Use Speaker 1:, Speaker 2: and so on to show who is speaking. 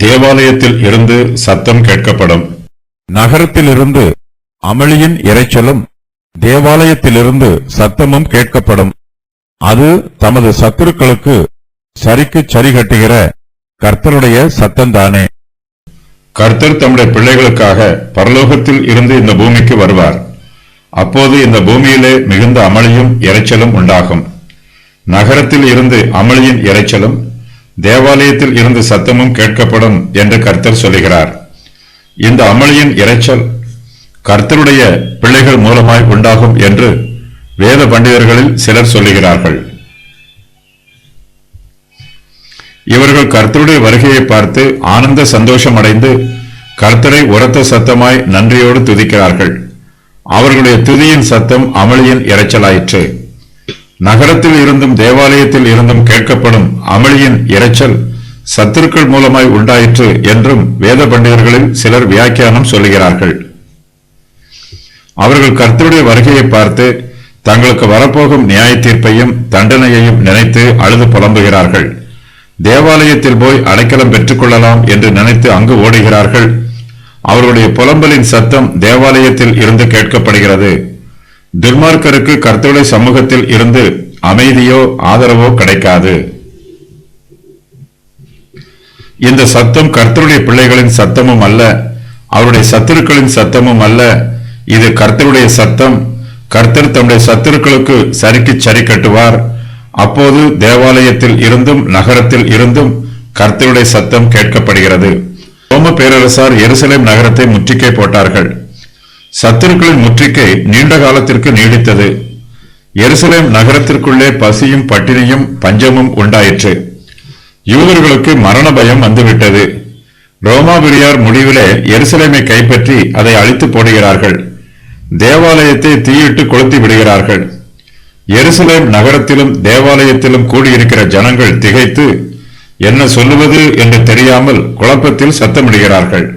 Speaker 1: தேவாலயத்தில் இருந்து சத்தம் கேட்கப்படும்.
Speaker 2: நகரத்திலிருந்து அமளியின் இரைச்சலும் தேவாலயத்திலிருந்து சத்தமும் கேட்கப்படும். அது தமது சத்துருக்களுக்கு சரிக்கு சரி கட்டுகிற கர்த்தருடைய சத்தம்தானே.
Speaker 1: கர்த்தர் தம்முடைய பிள்ளைகளுக்காக பரலோகத்தில் இருந்து இந்த பூமிக்கு வருவார். அப்போது இந்த பூமியிலே மிகுந்த அமளியும் இரைச்சலும் உண்டாகும். நகரத்தில் இருந்து அமளியின் இரைச்சலும் தேவாலயத்தில் இருந்து சத்தமும் கேட்கப்படும் என்று கர்த்தர் சொல்லுகிறார். இந்த அமளியின் இரைச்சல் கர்த்தருடைய பிள்ளைகள் மூலமாய் உண்டாகும் என்று வேத பண்டிதர்களில் சிலர் சொல்லுகிறார்கள். இவர்கள் கர்த்தருடைய வருகையை பார்த்து ஆனந்த சந்தோஷம் அடைந்து கர்த்தரை உரத்த சத்தமாய் நன்றியோடு துதிக்கிறார்கள். அவர்களுடைய துதியின் சத்தம் அமளியின் இரைச்சலாயிற்று. நகரத்தில் இருந்தும் தேவாலயத்தில் இருந்தும் கேட்கப்படும் அமளியின் இரைச்சல் சத்துருக்கள் மூலமாய் உண்டாயிற்று என்றும் வேத பண்டிதர்களில் சிலர் வியாக்கியானம் சொல்லுகிறார்கள். அவர்கள் கர்த்தருடைய வருகையை பார்த்து தங்களுக்கு வரப்போகும் நியாய தீர்ப்பையும் தண்டனையையும் நினைத்து அழுது புலம்புகிறார்கள். தேவாலயத்தில் போய் அடைக்கலம் பெற்றுக் கொள்ளலாம் என்று நினைத்து அங்கு ஓடுகிறார்கள். அவர்களுடைய புலம்பலின் சத்தம் தேவாலயத்தில் இருந்து கேட்கப்படுகிறது. துர்மார்க்கருக்கு கர்த்தருடைய சமூகத்தில் இருந்து அமைதியோ ஆதரவோ கிடைக்காது. இந்த சத்தம் கர்த்தருடைய பிள்ளைகளின் சத்தமும் அல்ல, அவருடைய சத்துருக்களின் சத்தமும் அல்ல. இது கர்த்தருடைய சத்தம். கர்த்தர் தம்முடைய சத்துருக்களுக்கு சரிக்கு சரி கட்டுவார். அப்போது தேவாலயத்தில் இருந்தும் நகரத்தில் இருந்தும் கர்த்தருடைய சத்தம் கேட்கப்படுகிறது. ரோம பேரரசார் எருசலேம் நகரத்தை முற்றுகை போட்டார்கள். சத்துருக்களின் முற்றுகை நீண்ட காலத்திற்கு நீடித்தது. எருசலேம் நகரத்திற்குள்ளே பசியும் பட்டினியும் பஞ்சமும் உண்டாயிற்று. யூதர்களுக்கு மரண பயம் வந்துவிட்டது. ரோமாபுரியார் முடிவிலே எருசலேமை கைப்பற்றி அதை அழித்து போடுகிறார்கள். தேவாலயத்தை தீயிட்டு கொளுத்தி விடுகிறார்கள். எருசலேம் நகரத்திலும் தேவாலயத்திலும் கூடியிருக்கிற ஜனங்கள் திகைத்து என்ன சொல்லுவது என்று தெரியாமல் குழப்பத்தில் சத்தமிடுகிறார்கள்.